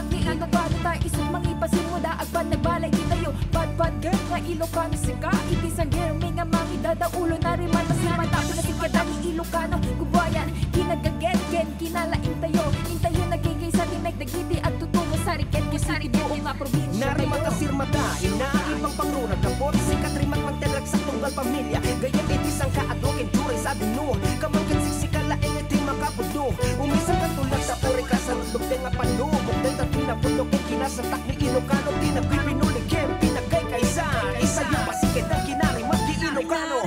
ang Ilocano tayo isang mangipasin mo da agban nagbalay kitayo bad girl nga Ilocano sika ibisang girl may nga mangi dadaulo na rin man masiman tapos na sikadang Ilocano gubayan kinagaget kinalaing tayo intayo nagigay sa timek nagiti at tutungo sa riket kisari buong nga probinsya narimat asirmata inaibang pangrunag kapot sikat rimat magtelag sa tunggal pamilya gayam itisang kaadwag enduray sa dinu kamangkin siksikala iti makabudo umisang katulag sa puri ka sa rundog nga panubog dahil tatina pundok ang kinasantak ni Ilocano pinagpipinuligem pinagkay kaisa isa yung pasikit ang kinarimat di Ilocano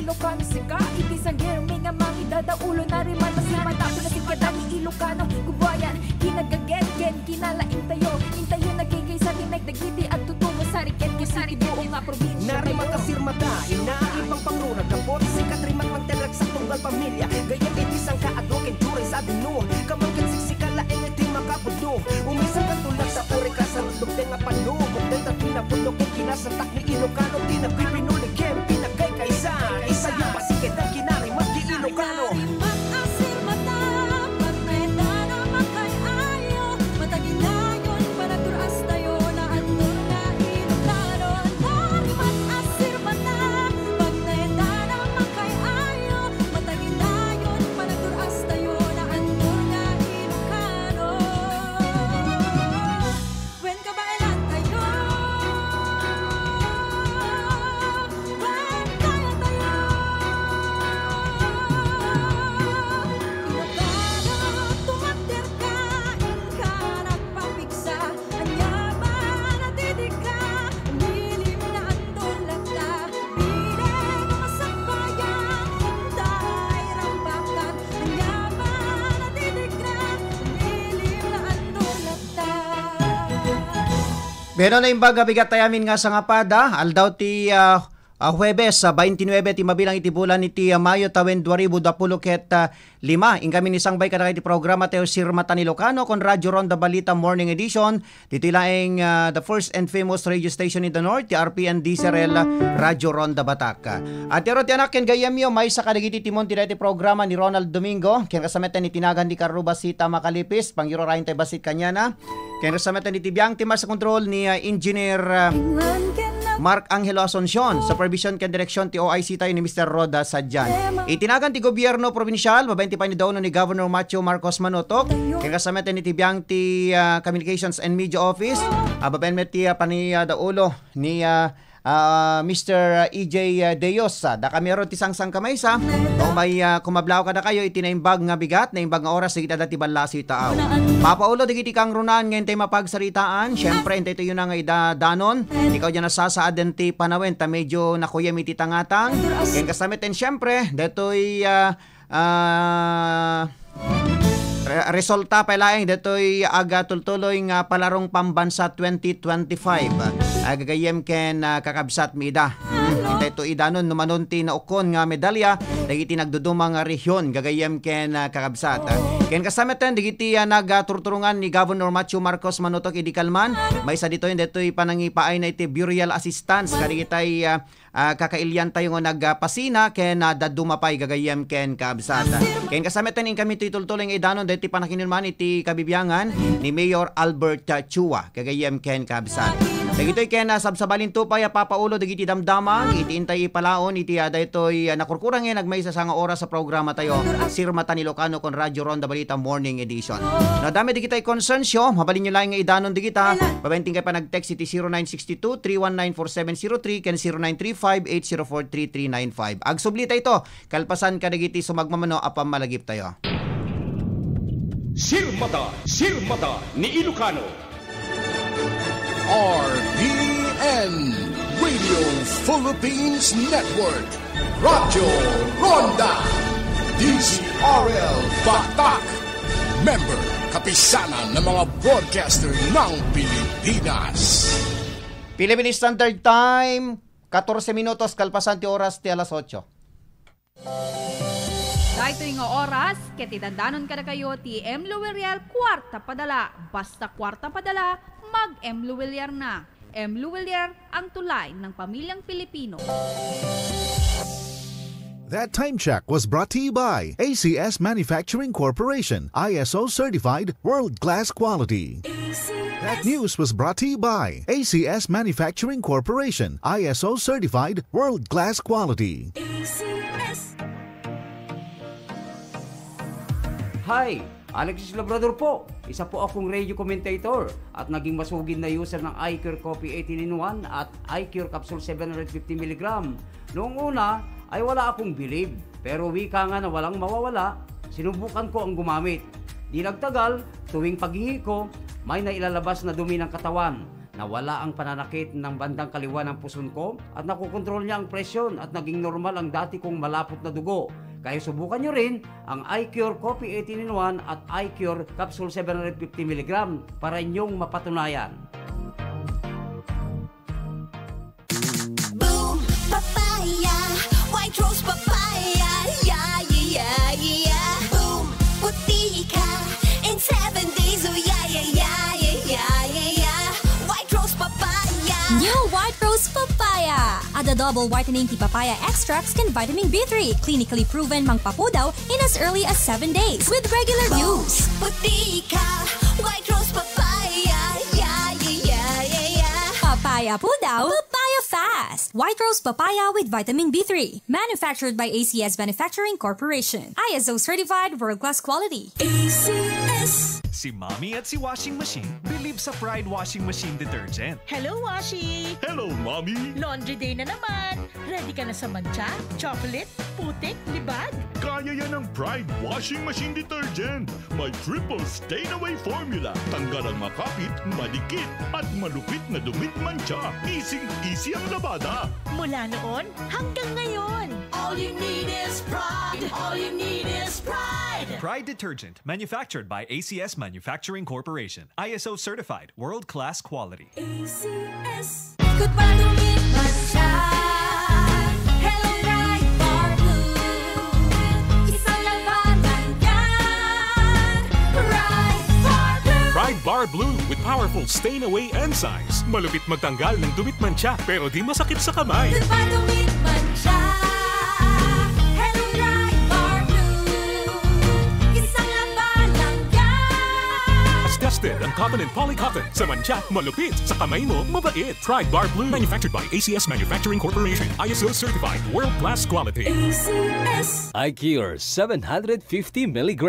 Ilocano sika ibisang girl may nga mangi dadaulo na rin man masiman tapos na sikadang Ilocano gubayan kinagaget kinalaing tayo intayo nagigay sa timek nagiti at tutungo sa riket kisari buong nga probinsya narimat asirmata inaibang pangrunag kapot sikat rimat magtelag sa tunggal pamilya gayam itisang kaadwag enduray sa dinu kamangkin siksikala iti makabudo umisang katulag sa puri ka sa rundog nga panubog dahil tatina pundok ang kinasantak ni Ilocano pinagpipinuligem pinagkay kaisa isa yung pasikit ang kinarimat di Ilocano Pero na imbaga bigat tayamin nga sa ngapada, aldaw ti Huwebes, 29 ti mabilang iti bulan iti Mayo tawen 2025. Kami ni sangbay kada iti programa tayo Sirmata ni Ilocano kon Radyo Ronda Balita Morning Edition. Dito laing the first and famous radio station in the North, ti RPN DCRL Radyo Ronda Batak. At tiro ti anak ken gayamyo may sa kadagiti timon ti dati programa ni Ronald Domingo. Ken kasametan ni tinagan di Karuba Sita Makalipis, panggiro rain tay basit kanyana. Ken kasametan ni tibiyang timar sa kontrol ni Engineer Mark Angelo Asuncion, supervision ken direksyon ti OIC tayo ni Mr. Roda Sadjan. Itinagan ti gobyerno provinsyal, mabenti pa ni daw ni Governor Macho Marcos Manotok, ken kasama ni tibiyang ti Communications and Media Office, baben met ti pani daulo ni Mr. EJ Deos. Da kami ron ti sangsang kamay sa, kung may kumablaw kada kayo, itinaimbag nga bigat, naimbag nga oras, sigit ada ti balasi taaw. Mapaulo, digiti kang runan, ngayon tayo mapagsaritaan, syempre, hintay tayo na nga idadanon, ikaw dyan nasasaadan ti panawin, ta medyo nakuyam iti tangatang, ngayon kasamitin, syempre, deto'y resulta palaing deto'y aga tultuloy nga palarong pambansa 2025. Agagayem ken kakabsat mida. Hintay to idanon numanunti na ukon nga medalya dagiti nagdudumang nga rehyon gagayem ken kakabsat. Ken kasametan digiti nagaturturungan ni Governor Macho Marcos Manotok idikalman. May sa dito deto'y panangipaay na iti burial assistance kadigitay kakailyan tayo nga nagpasina ken dadumapay gagayem ken kakabsat. Ken kasametan in kami titultuloy nga idanon deti panakinilman iti kabibiyangan ni Mayor Albert Chua gagayem ken kakabsat. Dagitoy ken sabsabalin tupay papaulo dagiti damdamang itiintay ipalaon iti daytoy nakurkurang nagmaysa sa nga oras sa programa tayo Sirmata ni Ilocano kon Radyo Ronda Balita Morning Edition. Nadami digitay konsensyo, mabalin nyo lang nga idanon digita. Pabenting kay pa nag-text iti 0962-319-4703 ken 0935-804-3395. Agsublita ito, kalpasan ka digiti sumagmamano apam malagip tayo. Sirmata ni Ilocano. RPN Radio Philippines Network, Radyo Ronda, DCRL Batak, member kapisanan ng mga broadcaster ng Pilipinas. Philippine Standard Time, 14 minutos kalpasan ti oras ti alas 8. Dahito yung oras, ketidandanon ka na kayo ti M. Luwerial, kwarta padala. Basta kwarta padala, mag-M. Luwerial na. M. Luwerial ang tulay ng pamilyang Pilipino. That time check was brought to you by ACS Manufacturing Corporation, ISO certified world-class quality. That news was brought to you by ACS Manufacturing Corporation, ISO certified world-class quality. Hi! Alexis Labrador po. Isa po akong radio commentator at naging masugid na user ng iCure Coffee 18-in-1 at iCure Capsule 750mg. Noong una ay wala akong bilib, pero wika nga na walang mawawala, sinubukan ko ang gumamit. Di nagtagal, tuwing paghihi ko, may nailalabas na dumi ng katawan. Nawala ang pananakit ng bandang kaliwa ng puson ko at nakukontrol niya ang presyon at naging normal ang dati kong malapot na dugo. Kaya subukan nyo rin ang iCure Coffee 18-in-1 at iCure Capsule 750mg para inyong mapatunayan. Boom! Papaya! White rose papaya! Yeah, yeah, yeah! Boom! Puti ka! In 7 days, oh yeah, yeah, yeah, yeah, yeah, yeah! White rose papaya! New White Rose Papaya! Ada double whitening ti papaya extracts can vitamin B3, clinically proven mangpapudaw in as early as 7 days with regular use. Puti ka! White rose papaya! Yeah, yeah, yeah, yeah, yeah! Papaya pudaw, papaya fast! White Rose Papaya with vitamin B3. Manufactured by ACS Manufacturing Corporation. ISO certified world-class quality. ACS! Si Mommy at si Washing Machine believe sa Pride Washing Machine Detergent. Hello, Washi! Hello, Mommy! Laundry day na naman! Ready ka na sa mancha, chocolate, putik, libag? Kaya yan ang Pride Washing Machine Detergent. May triple stain-away formula. Tanggal ang makapit, madikit, at malupit na dumit mancha. Easy ang labada. Mula noon hanggang ngayon. All you need is pride! All you need is pride! Pride Detergent, manufactured by ACS Manufacturing Corporation. ISO certified, world-class quality. ACS! Good pa dumit mancha. Hello Ride Bar Blue, isang labanan yan. Ride Bar Blue. Pride Bar Blue with powerful stain-away enzymes. Malupit magtanggal ng dumit mancha pero di masakit sa kamay. Diba dumit man siya? Hello Ride Bar Blue, isang labanan yan. As tested ang cotton and polycotton. Sa mancha, malupit. Sa kamay mo, mabait. Pride Bar Blue. Manufactured by ACS Manufacturing Corporation. ISO certified. World-class quality. ACS. iCure 750 mg.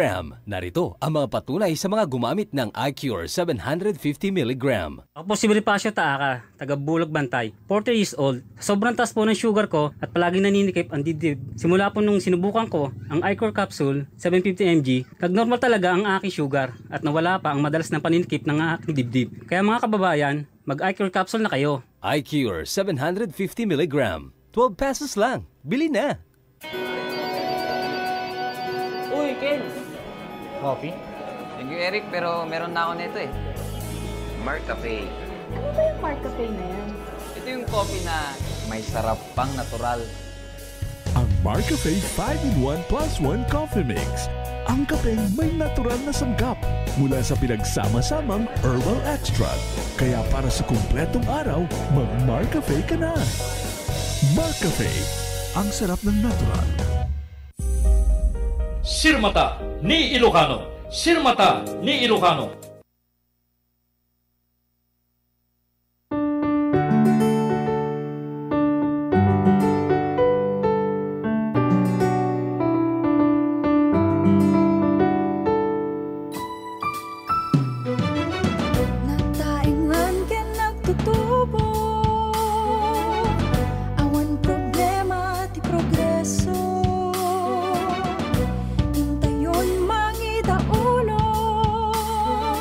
Narito ang mga patunay sa mga gumamit ng iCure 750 mg. Ako po si Bonifacio Taaka, taga Bulog Bantay, 40 years old. Sobrang taas po ng sugar ko at palagi naninikip ang dibdib. Simula po nung sinubukan ko ang iCure capsule 750 mg, nag-normal talaga ang aking sugar at nawala pa ang madalas na paninikip ng aking dibdib. Kaya mga kababayan, mag-iCure capsule na kayo. iCure 750 mg. 12 pesos lang. Bili na! Uy, Ken! Coffee? Thank you, Eric, pero meron na ako nito eh. Mark Cafe. Ano ba yung Mark Cafe na yan? Ito yung coffee na may sarap pang natural. Ang Marcafe 5-in-1 plus 1 Coffee Mix. Ang kapeng may natural na sanggap mula sa pinagsama-samang herbal extract. Kaya para sa kumpletong araw, mag-Marcafe ka na. Marcafe, ang sarap ng natural. Sirmata ni Ilocano. Sirmata ni Ilocano. Nataingan ka nagtutubo, awan problema ti progreso.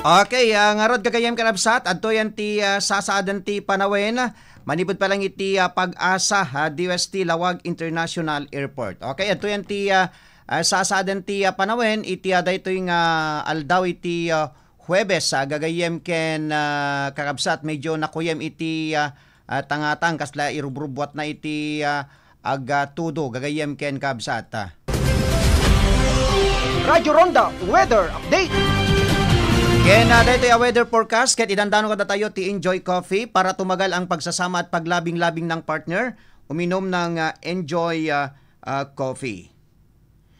Okay, nga rod kagayam kanabsat, adto yan ti sasaadan ti Panawen, manipod pa lang iti Pag-asa, DOST Lawag International Airport. Okay, adto yan ti sasaadan ti Panawen, iti dayto yung aldaw iti Huwebes, gagayem ken kakabsat, medyo nakuyem iti tangatang, kasla irubrubwat na iti agtudo, gagayem ken kabsat. Radyo Ronda Weather Update. Ken dito yung weather forecast, ket idandano kada tayo ti Enjoy Coffee para tumagal ang pagsasama at paglabing-labing ng partner, uminom ng Enjoy Coffee.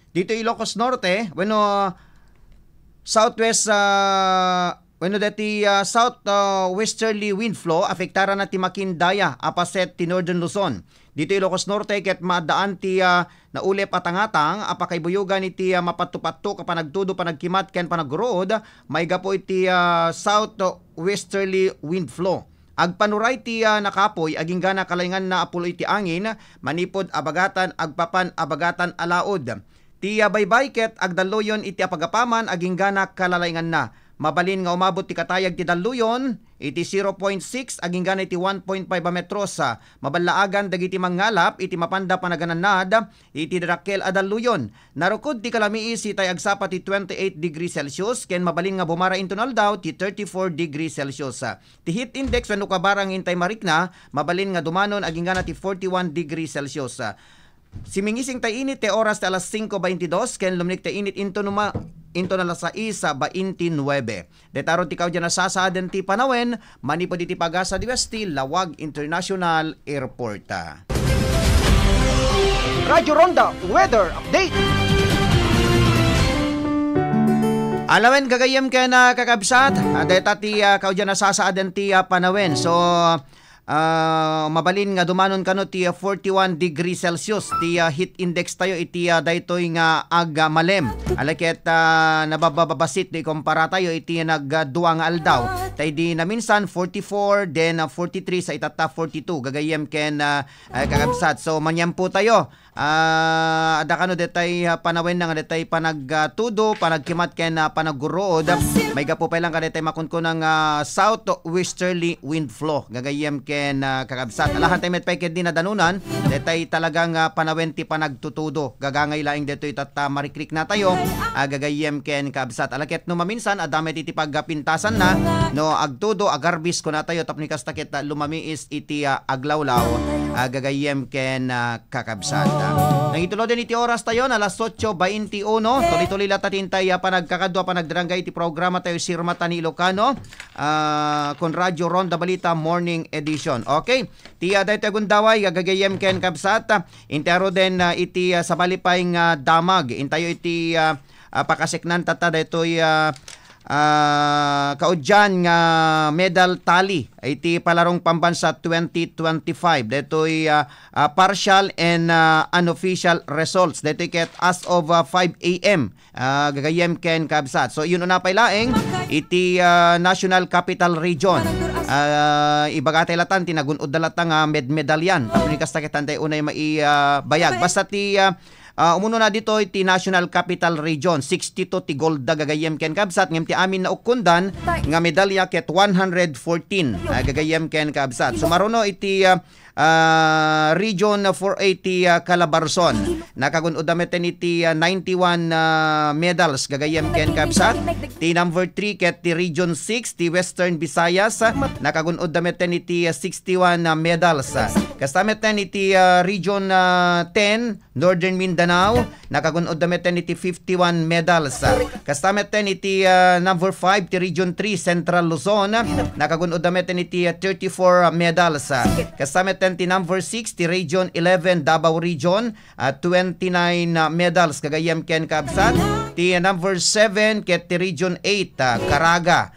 Dito Ilocos Norte, southwest south westerly wind flow apektara na ti Makindaya apaset ti Northern Luzon. Dito Ilocos Norte ket madaan ti naulep atangatang apakaybuyugan iti mapatupatto kapanagtudo panagkimat ken panagruod mayga po iti south westerly wind flow. Agpanuray ti nakapoy aging gana kalayngan na apulo iti angin manipod abagatan agpapan abagatan alaod. Ti baybay ket agdaluyon iti apagapaman aging gana kalalayngan na. Mabalin nga umabot ti katayag ti daluyon iti 0.6 aging gana iti 1.5 metros. Mabalaagan dagiti mangalap iti mapanda panagananad iti Raquel adaluyon. Narukod ti kalamiis itay agsapa ti 28 degrees Celsius ken mabalin nga bumara intonal daw ti 34 degrees Celsius. Ti heat index wenno kabarang intay marikna mabalin nga dumanon aging gana ti 41 degrees Celsius. Simingising tay init te oras te alas 5:22 ken lumnik te init into na alas 6:29. Detaron ti kaudyan na sasaaden ti Panawen manipod iti Pag-asa DOST Lawag International Airport. Radyo Ronda Weather Update. Alawen gagayem ken kakabsat deta ti kaudyan na sasaaden ti Panawen. So mabalin nga dumanon kano ti 41 degrees Celsius ti heat index tayo iti daytoy nga malem alaket nabababasit di kumpara tayo iti nagduwa nga aldaw tay di na minsan 44 then 43 sa itata 42 gagayem ken kakabsat. So manyam po tayo ada kano detay Panawen nga detay panagtudo panagkimat ken panagurood may gapo pa lang kadetay makunko ng south westerly wind flow gagayem ken kakabsat. Alahan tayo met peked din na danunan detay talagang Panawen ti panagtutudo gagangay laing detoy tata marikrik na tayo gagayem ken kakabsat. Alaket no maminsan adame ti pagpintasan na no no agtudo agarbis ko na tayo tapos ni kastakit lumamiis iti aglawlaw gagayem ken kakabsat. Nangitulo din iti oras tayo na alas 8:21. Tuloy-tuloy lata tintay panagkakadwa panagdarangay iti programa tayo Sirmata ni Ilocano kon Radyo Ronda Balita Morning Edition. Okay, ti daytoy gundaway gagayem ken kabsat intero den iti sabalipay nga damag intayo iti pakasiknan tata daytoy kaudyan nga medal tally iti palarong pambansa 2025 detoy partial and unofficial results detoy ket as of 5 AM gagayem ken kabsat. So yun na pailaeng iti National Capital Region ibagatay latan tinagunod dalatang medalyan tapos kastaketan tay unay maibayag basta ti umuno na dito iti National Capital Region 62 ti golda gagayem ken kabsat ngem ti amin na ukundan nga medalya ket 114 gagayem ken kabsat. Sumaruno iti Region 480 Calabarzon nakagunudameten iti 91 medals gagayem ken kabsat. Ti number 3 ket ti Region 6 ti Western Visayas nakagunudameten iti 61 medals. Kastameten iti Region 10 Northern Mindanao nakagunudameten iti 51 medals. Kastameten iti number 5 ti Region 3 Central Luzon nakagunudameten iti 34 medals. Kastameten ti number 6 ti Region 11 Davao Region 29 medals gagayem ken kabsat. Ti number 7 ket ti Region 8 Caraga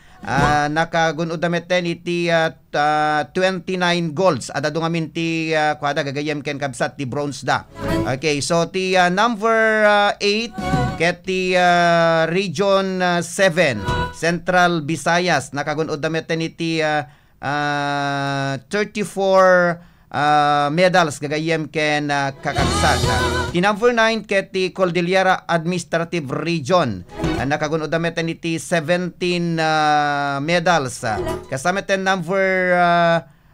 nakagunudameten iti 29 golds adado ngamin ti kwada gagayem ken kabsat ti bronze da. Okay, so ti number 8 ket ti Region 7 Central Visayas nakagunudameten iti 34 medals gagayem ken kakabsat. Ti number 9 ket ti Cordillera Administrative Region nakagunudameten iti 17 medals. Kasameten number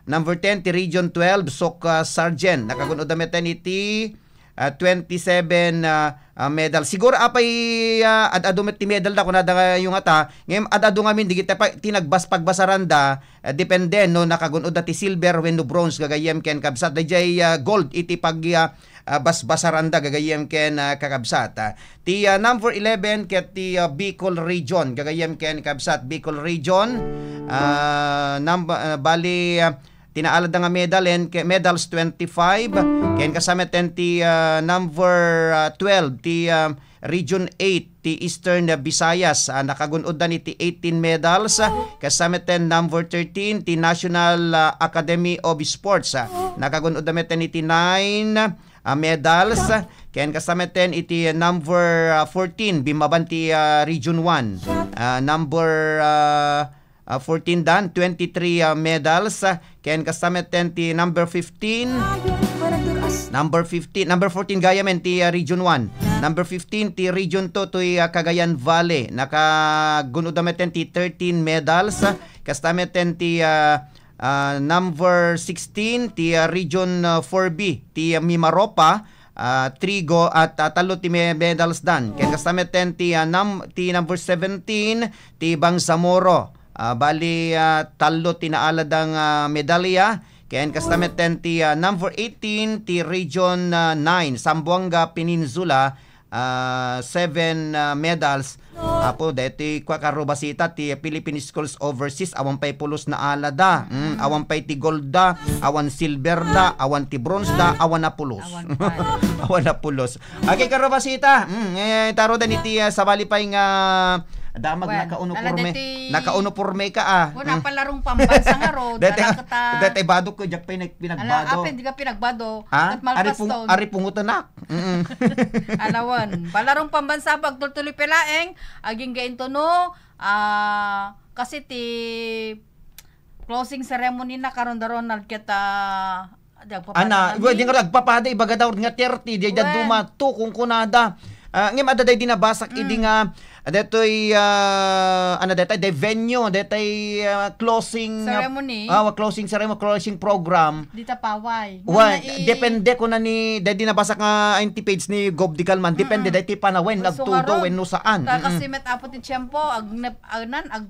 10 ti Region 12 Sok Sargent nakagunudameten iti 27 medal. Siguro apay adadumet ti medal da kunada yung ata ngem adadu ngamin digit pa tinagbas pagbasaranda depende no nakagunod ti silver wenno bronze gagayem ken kabsat dayjay gold iti pag basbasaranda gagayem ken kakabsat. Ti number 11 ket ti Bicol Region gagayem ken kabsat. Bicol Region bali tinaalad nga medals 25 ken kasameten ti number 12 ti Region 8 ti Eastern Visayas nakagunod ni ti 18 medals. Kasameten number 13 ti National Academy of Sports nakagunod ni ti 9 medals. Ken kasameten iti number 14 bimaban ti Region 1 number 14 dan 23 medals. Ken kasameten ti number 15 number 14 gayamen ti Region 1 number 15 ti Region 2 ti Cagayan Valley nakagunudameten ti 13 medals. Kastameten ti number 16 ti Region 4B ti Mimaropa Trigo at talo ti medals dan. Ken kastameten ti number 17 ti Bangsamoro bali talo tinaaladang medalya. Ken kastameten ti number 18 ti Region 9 Zamboanga Peninsula 7 medals. Apo deti kwa karubasita ti Philippine Schools Overseas awan pay pulos na alada. Awan pay ti gold da, awan silver da, awan ti bronze da, awan na pulos. Awan na pulos. Okay karubasita. Taro den iti sabali pay nga damag naka-uniforme ka Wala palarong pambansa nga ro. Dete bado ko jak pinagbado. Apen di ka pinagbado. At malpaston. Ari pungutenak. Alawan. Palarong pambansa pagtultuloy pelaeng aging gainto no kasi ti closing ceremony na karon daron kita di nga agpapada ibaga daw nga 30 di duma to kung kunada. Ngem adaday dinabasak idi nga detoy the venue, detoy closing ceremony. Closing ceremony, closing program. Dita paway. Depende ko na ni dedi nabasa nga page ni Gob Di Calman. Depende deti panawen nagtudo wenno saan. Kasi met apo ti tiempo ag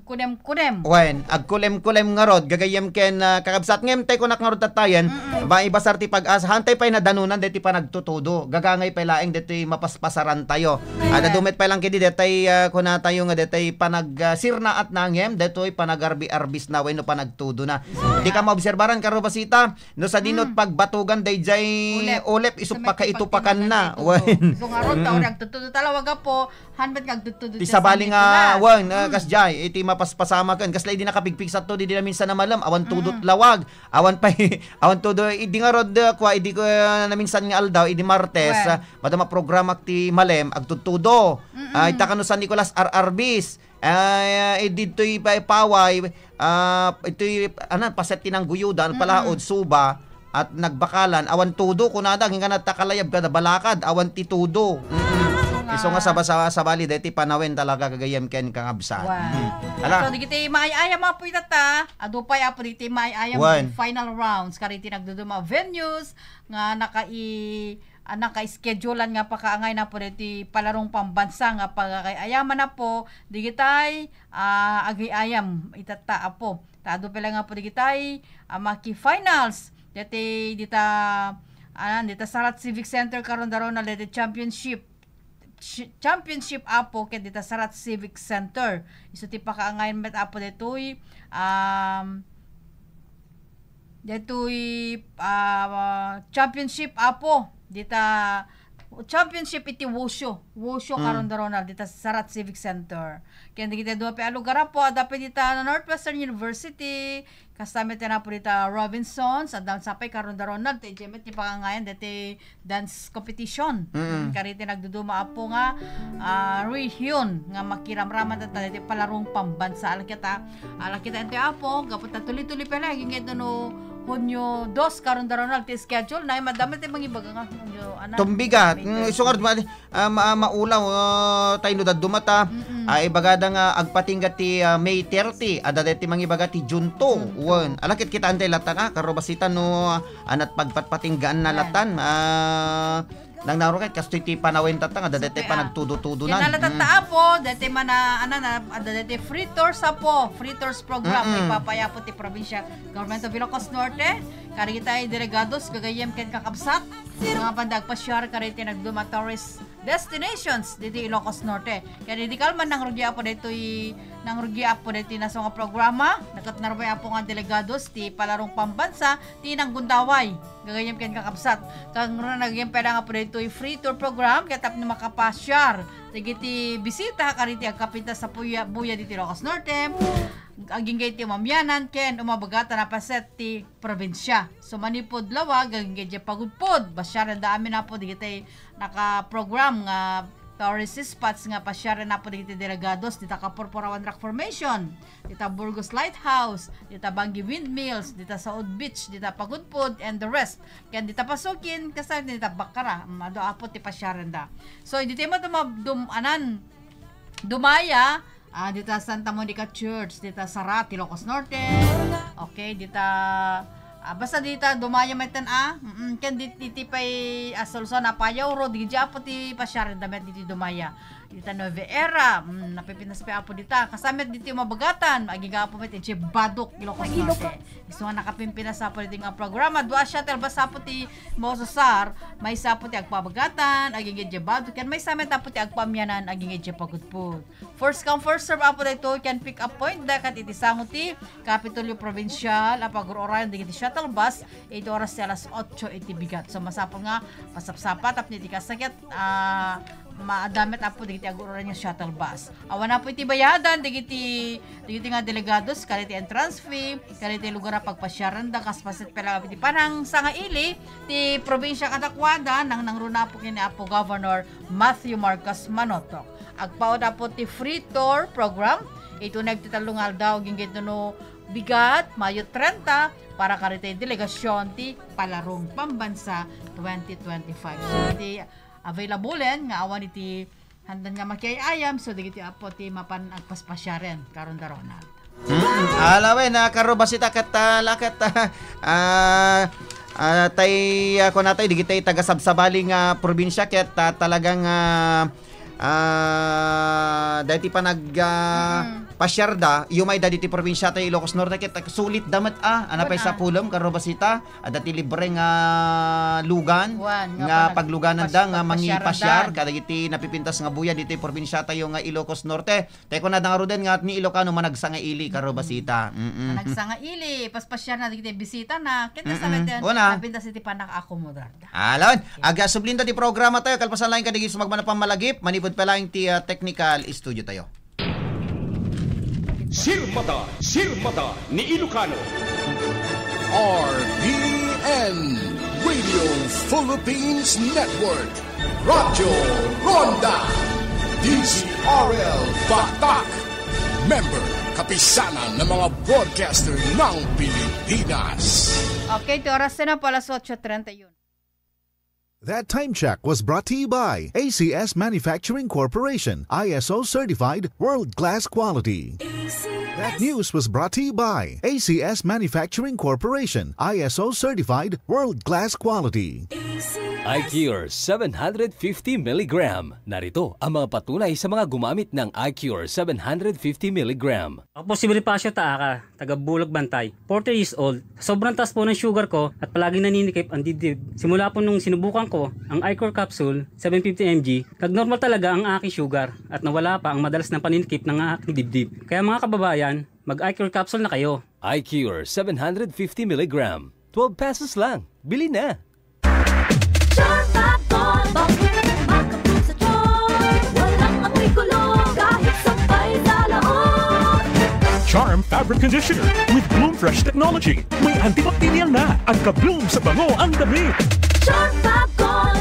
kunem-kunem. Wen agkulem-kulem nga rod gagayem ken kakabsat ngem tay ko nakngarod tatayen. Ba ibasar ti pag-asa hantay pay nadanunan deti pa nagtutudo. Gagangay pay laeng deti mapaspasaran tayo. Ada dumet pay lang kidi detay kuna tayo nga detay panagsirna at nangem detoy panagarbi-arbis na wenno panagtudo na. Di ka maobserbaran karo basita no sa dinot pagbatugan dayjay ulep isuk pa kaitupakan na. Wen. So nga ron taon nagtutudo talawaga po hanbet nagtutudo ti sabali nga wen kasjay iti mapaspasama ken kasla di nakapigpig sa to di na minsan na malam awan tudot lawag awan tudo idi nga rod kwa idi ko na minsan nga aldaw idi Martes madama programa ti malem agtutudo ita kanu San Nicolas RRBs dito'y paway ito'y paset tinang guyudan palaod suba at nagbakalan awan tudo kunada hinga natakalayab kada balakad awan ti tudo iso nga sabali deti panawen talaga kagayem ken kangabsan. So digiti maayayam apo itata adupay apo digiti maayayam final rounds kariti nagduduma venues nga naka-schedulean nga pakaangay na po diti palarong pambansa nga pagkakayaman na po digitay agayayam itata apo tado pala nga po digitay maki finals dita Sarat Civic Center karon daron na diti championship apo ket dita Sarat Civic Center isu ti pakaangayan met apo detoy championship apo dita championship iti wushu karon daron dita Sarat Civic Center ken digiti duwa pa lugar po dapat dita Northwestern University kasama na po dita Robinsons at sapay karon daron ti jemet ti pangangayan dati dance competition kariti nagduduma apo nga rehyun nga makiramraman dati palarong pambansa alakita enti apo gapot tuli-tuli pala gingit no Hunyo 2 karon daron ti schedule na madami ti mangibaga nga Hunyo tumbigat sungard maulaw tayo dadumata ay bagada nga agpatinggat ti May 30 ada ti mangibaga ti June 2 alakit kita antay latan karo basita no anat pagpatpatinggaan na latan nang narukat kasto ti panawen tatang ada dete pa nagtudo-tudo na. Kinalata po dete mana ada dete free tours program ipapaya po ti probinsya Government of Ilocos Norte karita delegados gagayem ken kakabsat nga pandag pasyar karita nagduma tourist destinations dito Ilocos Norte. Kaya di kalman nang rugya po dito naso nga programa nakatnarbay apo nga delegados ti palarong pambansa ti nang gundaway gagayem ken kakabsat kang nagayem pala nga po dito free tour program katap na makapasyar tigiti bisita kariti agkapita sa buya dito Ilocos Norte aging ti mamyanan ken umabagata na paset ti probinsya so manipod lawag aging pagudpod basyaran da amin na po digiti naka-program nga tourist spots nga pasyaran na po digiti delegados dita Kaporporawan Rock Formation dita Burgos Lighthouse dita Bangi Windmills dita Saud Beach dita Pagudpod and the rest kaya dita pasukin kasama dita Bakara ado apo ti pasyaran da so dito mo dumaya dita Santa Monica Church dita Sarat Ilocos Norte okay dita basta dita dumaya metan ken diti pay Solson Apayaw Road di apo ti pasyaran damet diti dumaya dita Nueva Era napipinas pa apo dita kasamet diti mabagatan agiga apo met ti Badok Ilocos Norte iso nga nakapimpinas apo diti nga programa dua shuttle basta apo ti Mososar may sapo ti agpabagatan agiga ti Badok ken may samet apo ti agpamyanan agiga ti Pagudpod first come first serve apo dito can pick up point dakat iti sango ti Kapitolyo Provincial apagororan digiti shuttle bus 8 oras ti alas 8 iti bigat so masapol nga pasapsapat tapno iti kasakit maadamet apo digiti agororan yung shuttle bus awan na po iti bayadan digiti nga delegados kaliti entrance fee kaliti lugar pagpasyaran da kaspaset pala iti panang sangaili ti probinsya Katakwada nang nangruna po kini apo Governor Matthew Marcos Manotok agpaod apo ti free tour program ito nagtitalungal daw ginggit no bigat Mayo 30 para karita delegasyon ti palarong pambansa 2025 so iti available nga awan iti Handan nga makiayam, so digiti apo ti mapan agpaspasyaren karon da Ronald. Alawen na karo basita kat lakat tay ako natay digitay taga sabsabaling probinsya ket talagang dati pa pasyarda yumay dati ti probinsya tay Ilocos Norte ket sulit damat anapay sa pulom karo basita dati libre nga lugan nga pagluganan da nga mangipasyar kadagiti napipintas nga buya diti probinsya tayo nga Ilocos Norte tay ko na dangaruden nga ni Ilocano managsa nga ili karo basita managsa nga ili paspasyar na digiti bisita na ket sa metan napintas iti panak akomodar alon aga sublinda ti programa tayo kalpasan lain kadagiti sumagmana pamalagip manipod pa lang ti technical studio tayo. Sirmata ni Ilocano. RPN Radio Philippines Network. Radyo Ronda. DZRL Batak. Member, kapisanan ng mga broadcaster ng Pilipinas. Okay, ito oras na po alas 8:31. That time check was brought to you by ACS Manufacturing Corporation, ISO certified world-class quality. That news was brought to you by ACS Manufacturing Corporation, ISO certified world-class quality. iCure 750 mg. Narito ang mga patunay sa mga gumamit ng iCure 750 mg. Ako po si Bonifacio Taaka, taga Bulog Bantay, 40 years old. Sobrang taas po ng sugar ko at palagi naninikip ang dibdib. Simula po nung sinubukan ko ang iCure capsule 750 mg, nag-normal talaga ang aking sugar at nawala pa ang madalas na paninikip ng aking dibdib. Kaya mga kababayan, mag-iCure capsule na kayo. iCure 750 mg. 12 pesos lang. Bili na! Charm Fabric Conditioner with Bloom Fresh Technology. May antibacterial na at ka-bloom sa bango ang damit. Charm Fab Gold,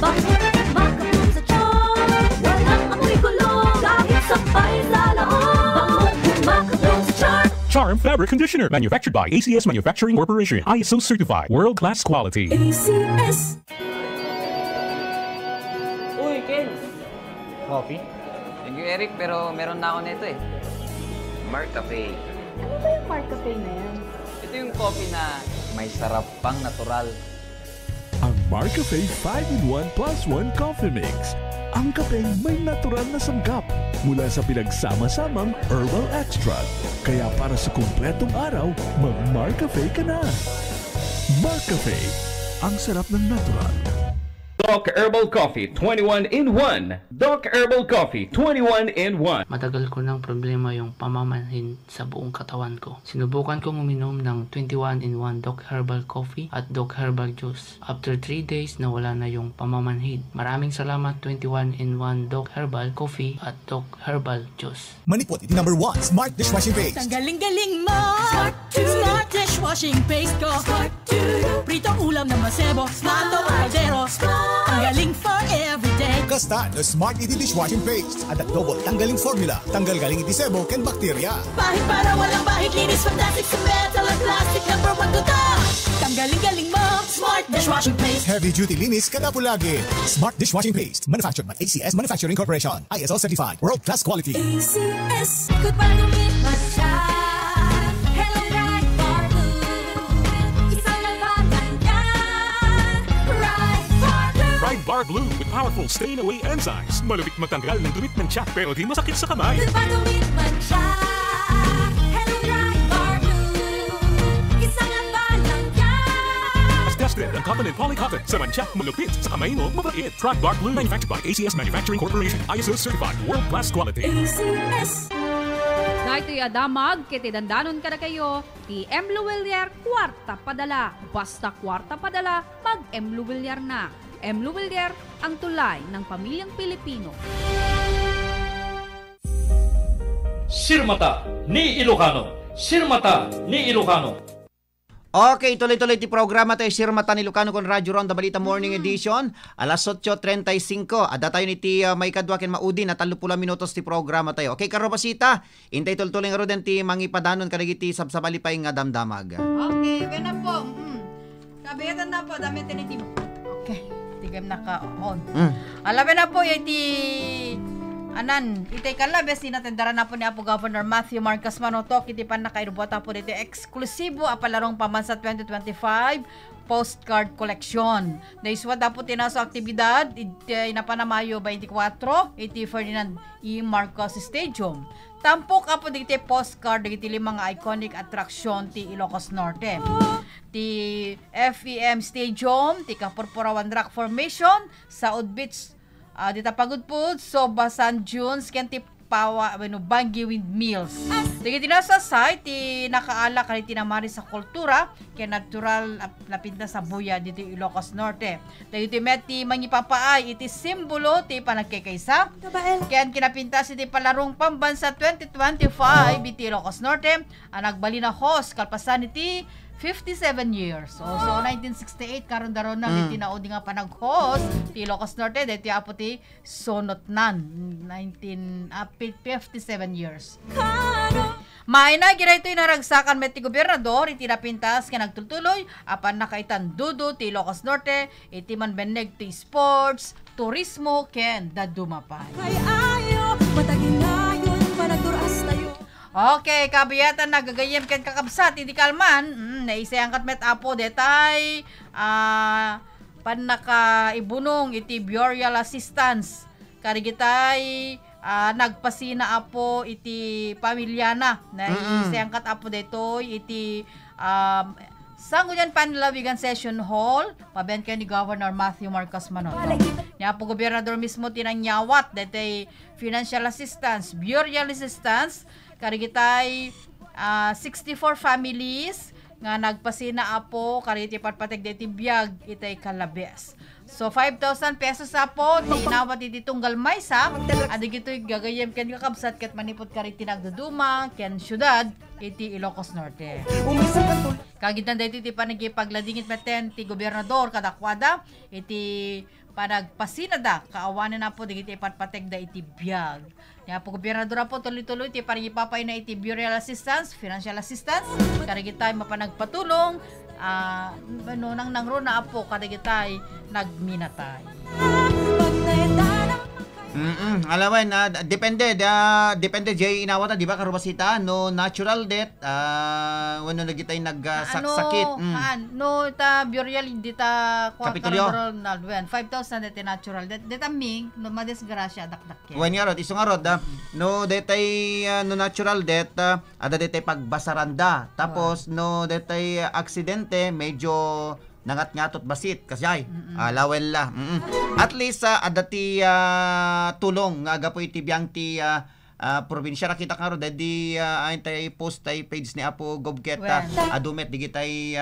makabloom sa charm. Walang amoy kulong kahit sabay sa laon. Makabloom sa charm. Charm Fabric Conditioner, manufactured by ACS Manufacturing Corporation, ISO certified, world-class quality. ACS. Uy, Ken! Coffee? Thank you, Eric, pero meron na ako nito eh. Mark Cafe. Ano ba yung Mark Cafe na yan? Ito yung coffee na may sarap pang natural. Ang Mark Cafe 5-in-1 plus 1 Coffee Mix. Ang kape may natural na sanggap mula sa pinagsama-samang herbal extract. Kaya para sa kumpletong araw, mag-Mark Cafe ka na. Mark Cafe, ang sarap ng natural. Doc Herbal Coffee 21-in-1. Doc Herbal Coffee 21-in-1. Matagal ko ng problema yung pamamanhin sa buong katawan ko. Sinubukan kong uminom ng 21-in-1 Doc Herbal Coffee at Doc Herbal Juice. After 3 days, nawala na yung pamamanhid. Maraming salamat 21-in-1 Doc Herbal Coffee at Doc Herbal Juice. Manipot, iti number 1, Smart Dishwashing Paste. Ang galing-galing mo! Smart Dishwashing Paste ko! Pritong ulam na masebo, plato, kaldero. Ang galing for everyday. Kasta the Smart Iti Dishwashing Paste. At the double tanggaling formula. Tanggal galing iti sebo ken bakterya. Bahid para walang bahid, linis fantastic sa metal at plastic. Number 1 to top. Ang galing-galing mo, Smart Dishwashing Paste. Heavy duty linis kada pulagi. Smart Dishwashing Paste. Manufactured by ACS Manufacturing Corporation. ISO certified. World class quality. ACS. Good para gumit matcha. Hello right for blue. Isang labanan yan. Right for blue. Pride Bar Blue with powerful stain-away enzymes. Malupit matanggal ng dumit ng tiyak pero di masakit sa kamay. Good para gumit matcha. Hello right for blue. Isang labanan yan. As tested ang cotton and polycotton sa mancha, malupit sa kamay mo, mabait. Pride Bar Blue, manufactured by ACS Manufacturing Corporation. ISO certified. World class quality. ACS. Na ito'y adamag, kiti dandanon ka na kayo, ti M. Luwilier, kwarta padala. Basta kwarta padala, mag-M. Luwilier na. M. Luwilier, ang tulay ng pamilyang Pilipino. Sirmata ni Ilocano. Sirmata ni Ilocano. Okay, tuloy-tuloy ti programa tayo Sirmata ni Ilocano kon Radyo Ronda Balita Morning Edition. Alas 8:35. Ada tayo ni ti may kadwaken maudi na 30 minutos ti programa tayo. Okay, karo pasita. Intay tuloy nga roden ti mangipadanon kadagiti sabsabali pay nga damdamag. Okay, okay na po. Kabiyatan na po, dami tinitib. Okay, tigam na ka on. Alamin na po yung ti Anan, itay kalabes, tinatendara na po ni Apo Governor Matthew Marcos Manotok, iti pan nakairubota po dito eksklusibo apalarong pamansa 2025 postcard collection. Naiswa dapat tinaso aktibidad, iti napanamayo 24, iti Ferdinand E. Marcos Stadium. Tampok apo dito postcard, dito mga iconic attraction ti Ilocos Norte. Ti FEM Stadium, ti Kapurpurawan Rock Formation, Saud Beach, dita Pagudpud, Soba San Junes, kenti Bangi Windmills. Dito nasa site, ti nakaala kaniti namari sa kultura, kaya natural napinta sa buya dito Ilocos Norte. Dito meti mangipapaay, iti simbolo ti panagkikaysa. Kaya kinapinta si ti palarong pambansa 2025, iti Ilocos Norte, ang nagbalina host, kalpasan iti 57 years. So 1968 karon daron na tinaod nga panag-host ti Ilocos Norte dito apo ti Sonotnan 57 years. May na gira ito inaragsakan met ti gobernador iti napintas ken nagtultuloy apan nakaitan dudo ti Ilocos Norte iti man beneg ti sports, turismo ken dadumapay. Kay ayo matagingayon panagduras tayo. Okay, kabiyatan nagagayem ken kakabsat iti kalman, naisayang katmet apo detay panakaibunong iti burial assistance. Karigitay nagpasina apo iti pamilyana na isayang kat apo detoy iti Sangguniang Panlawigan Session Hall, paben kay ni Governor Matthew Marcos Manotok. Niya po gobernador mismo tinanyawat detay financial assistance, burial assistance, karigitay 64 families nga nagpasina apo kariti patpatek deti biag itay kalabes. So 5,000 pesos apo tinawat iti tunggal maysa adi gitoy gagayem ken kakabsat ket manipot kariti nagduduma ken syudad iti Ilocos Norte. Kagitan deti ti panagipagladingit meten ti gobernador kadakwada iti panagpasinada kaawanan na po digiti patpatek da iti biag. Ya po gobernador po tuloy-tuloy ti parigipapay na iti burial assistance, financial assistance, karigitay mapanagpatulong nang nangruna apo karigitay nagminatay. Alawan depende jay inawatan di ba karubasita no natural death wano nagitay nagsakit no ta burial dita Kapitolyo 5,000 deti natural death deta ming no madesgrasya dakdak wen nga rod iso nga rod no detay no natural death ada detay pagbasaranda tapos no detay aksidente medyo nangat-ngatot basit kasay lawel la at least adati tulong nga agapoy ti biyang ti probinsya nakita karo daddy tay post tay page ni Apo Gobket adumet digitay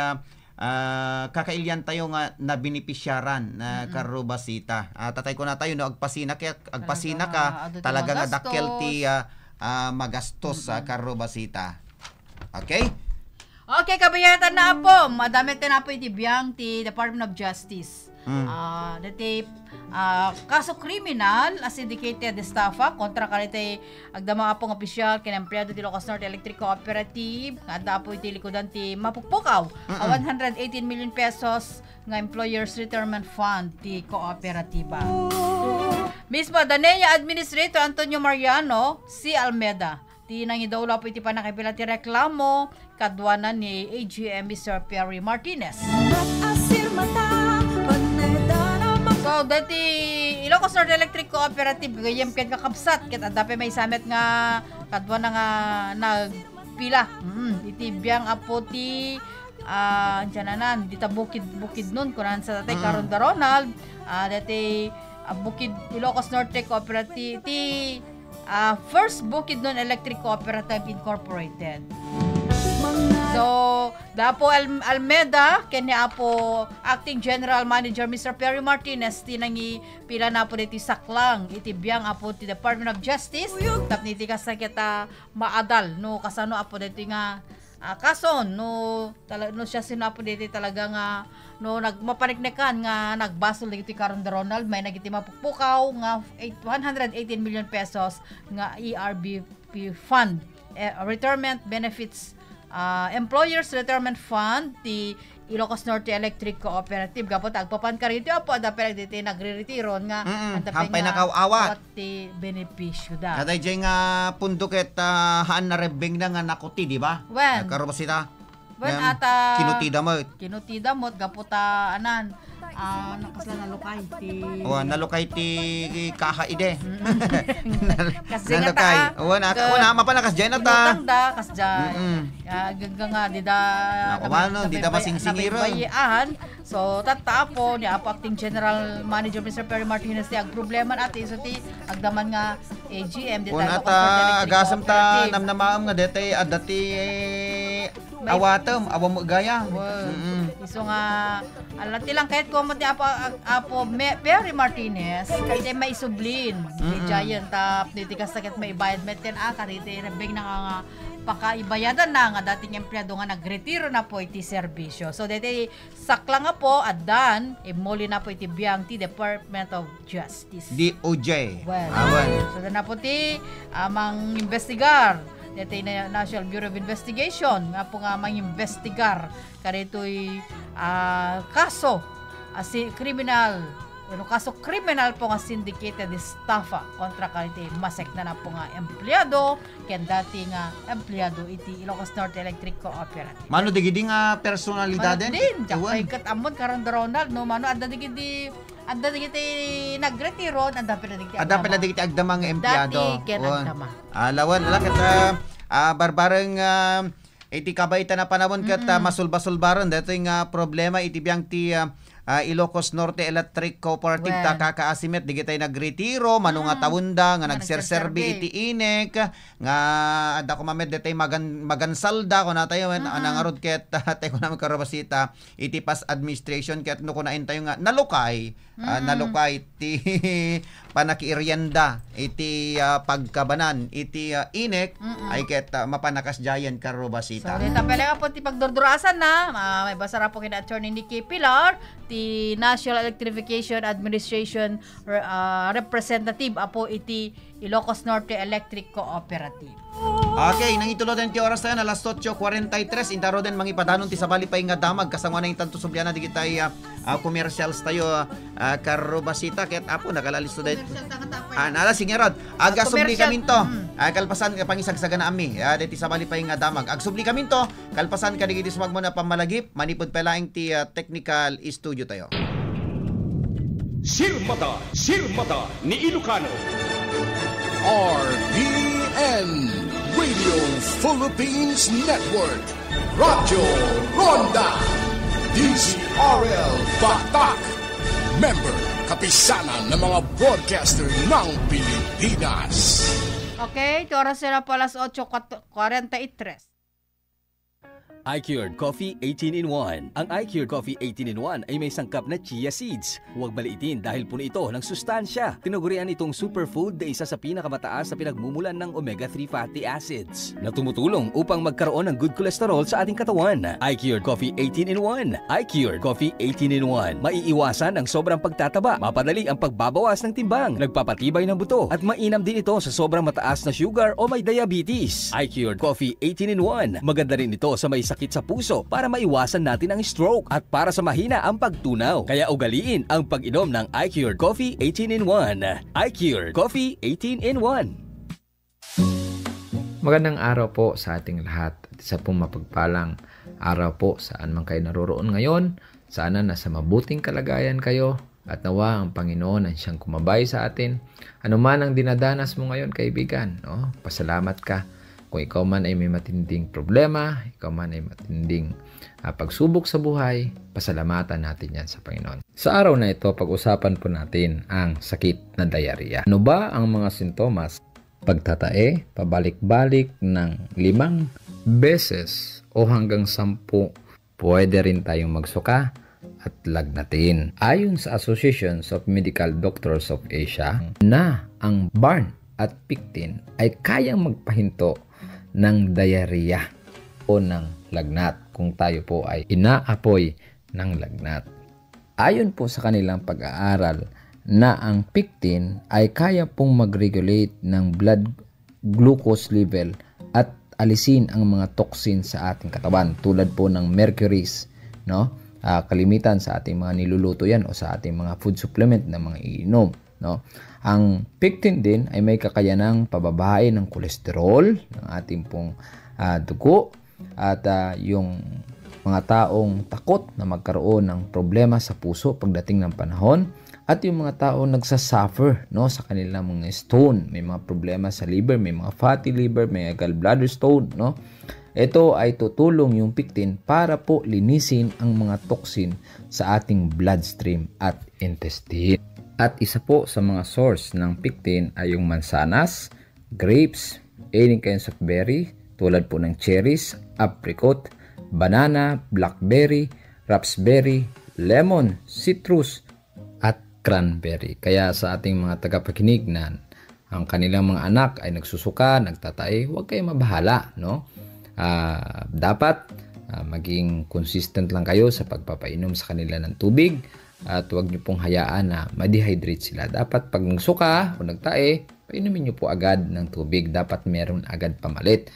kakailyan tayo nga na benepisyaran na karubasita tatay ko na tayo no agpasina ka talaga nga dakkel ti magastos sa karubasita. Okay? Okay, kabayatan na po. Madami na po itibiyang ti Department of Justice. Dati kaso kriminal as indicated estafa kontra kanite agdama apong opisyal ken empleyado ti Ilocos Norte Electric Cooperative nga po iti likodan ti mapukpukaw 118 million pesos nga employers retirement fund ti kooperatiba. Mismo Daneya Administrator Antonio Mariano C. Almeda tinangidawla po iti panakipila ti reklamo kadwanan ni AGM Mr. Perry Martinez. So, dati Ilocos Norte Electric Cooperative gayem ket kakabsat ket adape may samet nga kadwa na nga nagpila. Iti biyang apo ti dyanan dita bukid nun kunan sa tatay karon da Ronald dati bukid Ilocos Norte Cooperative ti First Bukidnon Electric Cooperative Incorporated. So, dapo Almeda kanya apo Acting General Manager Mr. Perry Martinez tinangi pila na po diti saklang iti biyang apo ti Department of Justice tapos niti kasakita maadal no kasano apo diti nga kason no siya sinapo diti talaga nga no nagmapaniknekan nga nagbasol diti karon da Ronald may nagiti mapukpukaw nga 118 million pesos nga ERBP fund retirement benefits Employers Retirement Fund ti Ilocos Norte Electric Cooperative gapot agpapan ka rito apo ada pero dito nagre-retiro nga hampay nakaw-awat ti benepisyo da. Katay dyan nga pundok et haan na rebeng na nga nakuti, di ba? When? Karobasita. When ata kinutida mo gaputa anan nakasla nalukay ti nalukay ti kahaide. Kasi nalukay wana mapanakas dyan ata da kas dyan nga di da masingsingiran so tatapo ni apo acting general manager Mr. Perry Martinez ti ag problema natin so ti agdaman nga AGM di tayo agasam ta namnamaam nga dete adati awatem awam gaya iso nga alati lang kahit ko mo ti apo Perry Martinez kay may sublin ti giant tap diti kasakit may bayad meten karite rebeng na nga pakaibayadan na nga dating empleyado nga nagretiro na po iti serbisyo. So dito sakla nga po adan muli na po iti biyang ti Department of Justice. DOJ. So na po ti amang investigar dito na National Bureau of Investigation nga po nga mang-investigar karito'y kaso criminal po nga syndicated estafa kontra kalite masek na po nga empleyado ken dati nga empleyado iti Ilocos Norte Electric Cooperative. Mano digidi nga personalidad din. Jakay kat amon karon Ronald no mano adda digidi nagretiro adda pala digiti agdamang empleyado. Dati ken agdama. Alawan ala ket barbareng iti kabaita na panahon ket masulbasulbaron dito nga problema iti biyang ti Ilocos Norte Electric Cooperative ta kakaasimet digitay nagretiro mano nga tawunda nga nagserserbi iti inek nga adda ko mamed detay magansalda ko na tayo nangarod ket tayo naman karobasita iti past administration ket no ko na tayo nga nalukay ti panakiiryanda iti pagkabanan iti inek ay ket mapanakas jayan karobasita. So dita pala po ti pagdurdurasan na may basa ra po kina Attorney Nikki Pilar ti National Electrification Administration representative apo iti Ilocos Norte Electric Cooperative. Okay, nang itulo din ti oras tayo na alas 8:43 intaro din mangipadanon ti sabali pa nga damag kasangwa na yung tanto subyana digitay commercials tayo karobasita ket apo nakalalis to din. Nala singerod aga subli kami to. Kalpasan pangisagsaga na ami. Diti sabali pa nga damag. Ag subli kami to kalpasan ka digiti sumagmo na pamalagip manipod pelaing ti technical studio tayo. Sirmata ni Ilocano. RPN Radio Philippines Network. Radyo Ronda. DZRL Batak. Member kapisanan ng mga broadcaster ng Pilipinas. Okay, oras sila po alas 8:43. iCured Coffee 18-in-1. Ang iCured Coffee 18-in-1 ay may sangkap na chia seeds. Huwag baliitin dahil puno ito ng sustansya. Tinagurian itong superfood na isa sa pinakamataas sa pinagmumulan ng omega-3 fatty acids na tumutulong upang magkaroon ng good cholesterol sa ating katawan. iCured Coffee 18-in-1. iCured Coffee 18-in-1. Maiiwasan ang sobrang pagtataba, mapadali ang pagbabawas ng timbang, nagpapatibay ng buto, at mainam din ito sa sobrang mataas na sugar o may diabetes. iCured Coffee 18-in-1. Maganda rin ito sa may sakit sa puso para maiwasan natin ang stroke at para sa mahina ang pagtunaw. Kaya ugaliin ang pag-inom ng iCured Coffee 18-in-1. iCured Coffee 18-in-1. Magandang araw po sa ating lahat. Isa pong mapagpalang araw po saan man kayo naroroon ngayon. Sana nasa mabuting kalagayan kayo at nawa ang Panginoon ang siyang kumabay sa atin. Ano man ang dinadanas mo ngayon, kaibigan, pasalamat ka. Kung ikaw man ay may matinding problema, ikaw man ay matinding pagsubok sa buhay, pasalamatan natin yan sa Panginoon. Sa araw na ito, pag-usapan po natin ang sakit na diarrhea. Ano ba ang mga sintomas? Pagtatae, pabalik-balik ng 5 beses o hanggang 10. Pwede rin tayong magsuka at lagnatin. Ayon sa Associations of Medical Doctors of Asia, na ang burn at pectin ay kayang magpahinto ng diarrhea o ng lagnat kung tayo po ay inaapoy ng lagnat. Ayon po sa kanilang pag-aaral na ang pectin ay kaya pong mag-regulate ng blood glucose level at alisin ang mga toxin sa ating katawan tulad po ng mercuries, no? Kalimitan sa ating mga niluluto yan o sa ating mga food supplement na mga iinom, no? Ang pectin din ay may kakayanang pababain ng kolesterol ng ating pong dugo at yung mga taong takot na magkaroon ng problema sa puso pagdating ng panahon at yung mga taong nagsasuffer, no, sa kanilang mga stone, may mga problema sa liver, may mga fatty liver, may gallbladder stone, no. Ito ay tutulong yung pectin para po linisin ang mga toxin sa ating bloodstream at intestine. At isa po sa mga source ng pectin ay yung mansanas, grapes, any kinds of berry tulad po ng cherries, apricot, banana, blackberry, raspberry, lemon, citrus, at cranberry. Kaya sa ating mga tagapakinig na ang kanilang mga anak ay nagsusuka, nagtatae, huwag kayong mabahala, no? Dapat maging consistent lang kayo sa pagpapainom sa kanila ng tubig at huwag niyo pong hayaan na ma-dehydrate sila. Dapat pag nagsuka o nagtae, painumin niyo po agad ng tubig. Dapat meron agad pamalit.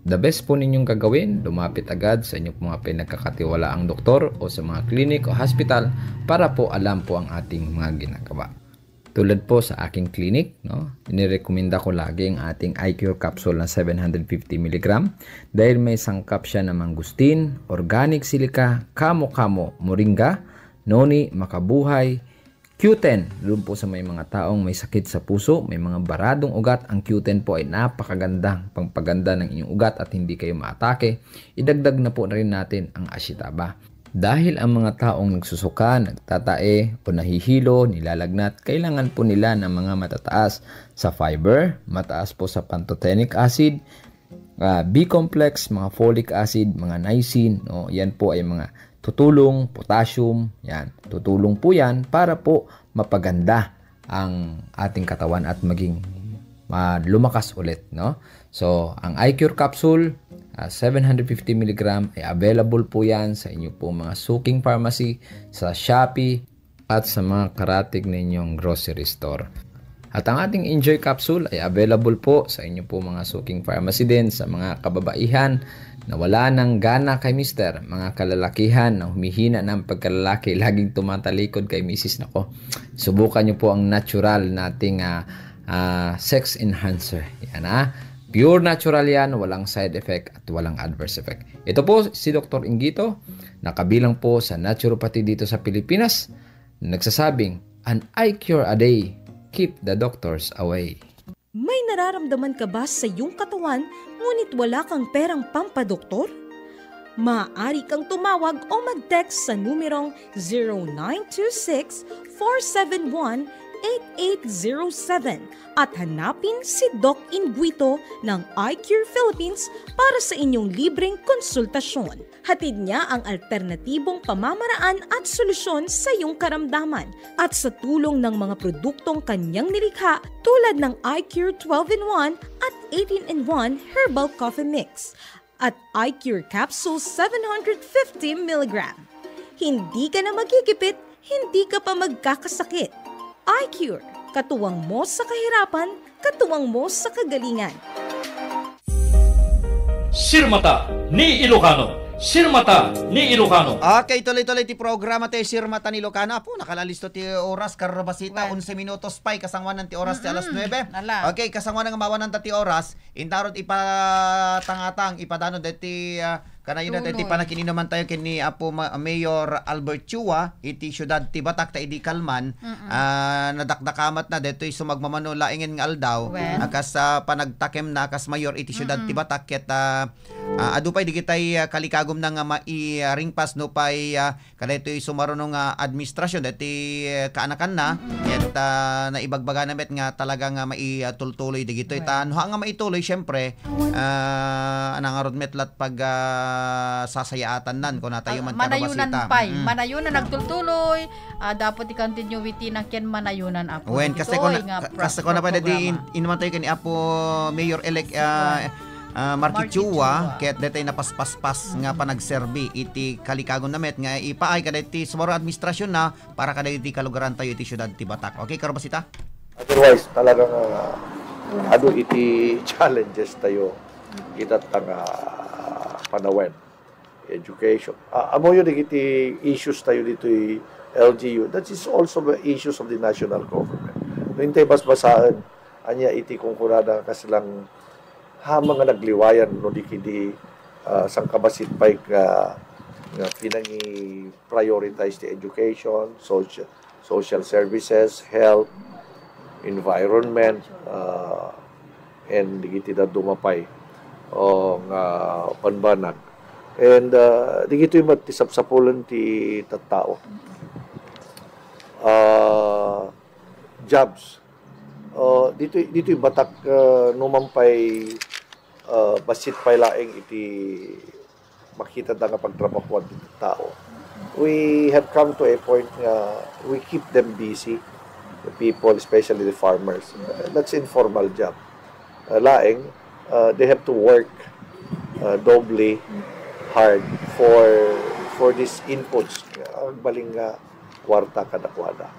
The best po ninyong gagawin, lumapit agad sa inyong mga pinagkakatiwalaang doktor o sa mga clinic o hospital para po alam po ang ating mga ginagawa. Tulad po sa aking clinic, no, inirekomenda ko lagi ang ating iCure capsule na 750 mg dahil may sangkap siya ng mangustin, organic silica, kamo-kamo, moringa, noni, makabuhay, Q10, doon po sa may mga taong may sakit sa puso, may mga baradong ugat, ang Q10 po ay napakagandang pangpaganda ng inyong ugat at hindi kayo maatake. Idagdag na po na rin natin ang ashitaba. Dahil ang mga taong nagsusuka, nagtatae o nahihilo, nilalagnat, kailangan po nila ng mga matataas sa fiber, mataas po sa pantothenic acid, B-complex, mga folic acid, mga niacin, no? Yan po ay mga tutulong, potassium, yan. Tutulong po yan para po mapaganda ang ating katawan at maging lumakas ulit, no? So, ang iCure capsule, 750 mg ay available po yan sa inyo po mga suking pharmacy, sa Shopee, at sa mga karatig ninyong grocery store. At ang ating Enjoy capsule ay available po sa inyo po mga suking pharmacy din sa mga kababaihan na wala ng gana kay mister, mga kalalakihan na humihina ng pagkalalaki, laging tumatalikod kay misis. Nako, subukan nyo po ang natural nating sex enhancer. Yan pure natural yan, walang side effect at walang adverse effect. Ito po si Dr. Ingito, nakabilang po sa naturopathy dito sa Pilipinas, nagsasabing, an iCure a day, keep the doctors away. May nararamdaman ka ba sa iyong katawan ngunit wala kang perang pampadoktor? Maaari kang tumawag o mag-text sa numerong 0926-471-8807 at hanapin si Doc Inguito ng iCure Philippines para sa inyong libreng konsultasyon. Hatid niya ang alternatibong pamamaraan at solusyon sa iyong karamdaman at sa tulong ng mga produktong kanyang nilikha tulad ng iCure 12-in-1 at 18-in-1 Herbal Coffee Mix at iCure Capsule 750 mg. Hindi ka na magigipit, hindi ka pa magkakasakit. iCure, katuwang mo sa kahirapan, katuwang mo sa kagalingan. Sirmata ni Ilocano. Sirmata ni Ilocano. Okay, tuloy-tuloy ti programa tayo Sirmata ni Ilocano. Apo, nakalalisto ti oras, karabasita, 11 minutos pa, kasangwan ng ti oras ti alas 9. Okay, kasangwan ng mawanan ti oras, intarot ipatangatang, ipadano deti kanayon na deti panakin naman tayo kini Apo Mayor Albert Chua, iti syudad ti Batak ta idi Kalman, nadakdakamat na detoy sumagmamano laingen nga aldaw, akas panagtakem na akas mayor iti syudad ti Batak ket adupay digitay kalikagom na nga mairingpas no pay kadaytoy sumarunong administrasyon deti kaanakan na ket naibagbaga na met nga talaga nga maitultuloy digitoy no nga maituloy syempre anangarod metlat pag sasayaatan nan kung natayo man manayunan pay manayunan nagtultuloy dapat i-continuity na ken manayunan apo wen kasi ko na pa di inuman tayo kani Apo Mayor elect Marky Chua ket detay napaspaspas nga panagserbi iti kalikagon namet nga ipaay kada iti sumaro administrasyon na para kada iti kalugaran tayo iti syudad ti Batak. Okay, karabasita? Otherwise talagang iti challenges tayo kita tanga panawen education. Amo yun iti issues tayo dito LGU. That is also the issues of the national government. No hintay basbasahan anya iti kungkurada kasilang hamang nga nagliwayan no dikidi sangkabasit pay nga pinangi prioritize the education, social services, health, environment, and digiti da dumapay o nga panbanag. And digito yung matisapsapulan ti tattao. Jobs. Dito yung batak numampay basit pay laeng iti makita da nga pagtrabahuan ti tao. We have come to a point nga we keep them busy, the people, especially the farmers. That's informal job. Laeng, they have to work doubly hard for these inputs. Ang baling kwarta kadakwada.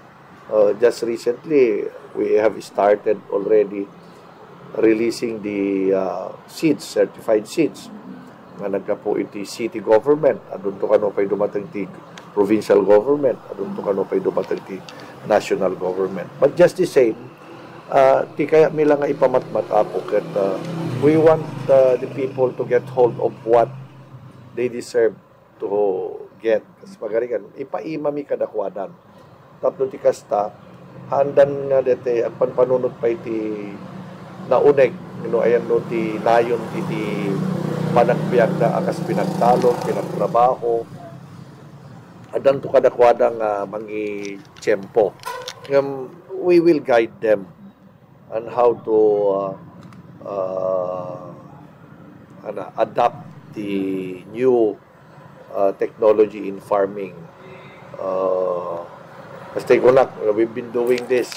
Just recently, we have started already releasing the seeds, certified seeds. Nga nagkapo iti city government, adun to kano pa'y dumatang ti provincial government, adun to kano pa'y dumatang ti national government. But just the same, ti kaya mila nga ipamatmat ako kat we want the people to get hold of what they deserve to get. Kasi magaringan, ipaimami kadakwadan. Tapos ti kasta, handan nga dete, ang panpanunod pa iti nauneg, ayan no, ti nayon iti panagbiag na akas pinagtalon, pinagtrabaho, adan to kadakwadang mangi tiyempo. We will guide them on how to adapt the new technology in farming. Kasi we've been doing this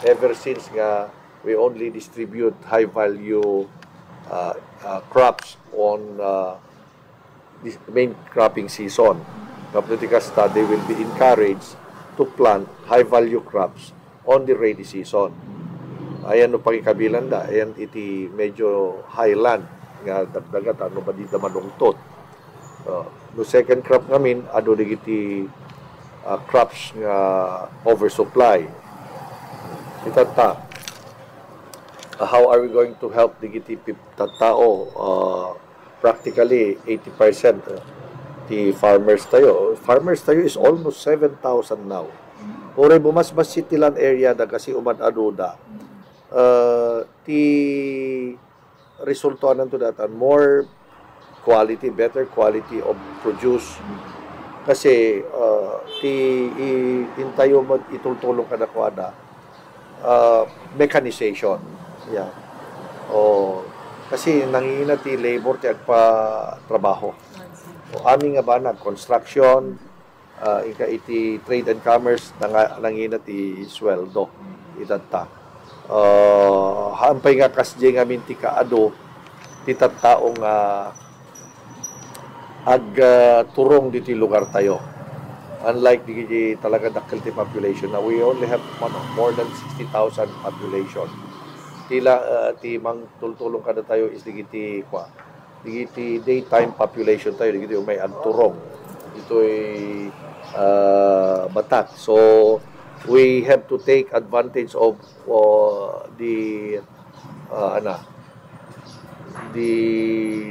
ever since nga we only distribute high value crops on this main cropping season. Kapnutikasta, they will be encouraged to plant high value crops on the rainy season. Ayan no pagikabilan da, ayan iti medyo highland nga dagdagat ano ba dito manungtot. No second crop ngamin ado digiti crops nga oversupply. Itata, how are we going to help digiti tattao? Practically 80% the farmers tayo. Farmers tayo is almost 7,000 now. Ore bumasbas city land area da kasi umad-aduda. Ti resulto nan to datan more quality, better quality of produce. Kasi intayo mo itultulong kadakwada mechanization. Yeah. Kasi nangina ti labor ti agpa trabaho. Aming nga ba construction, iti trade and commerce nangina ti sweldo itata. Hampay nga kasdi nga minti kaado ti tattaong turong diti lugar tayo. Unlike di talaga dakil ti population na we only have more than 60,000 population. Ti mang tultulong kada tayo is digiti daytime population tayo digiti may agturong. Ito'y batak. So we have to take advantage of the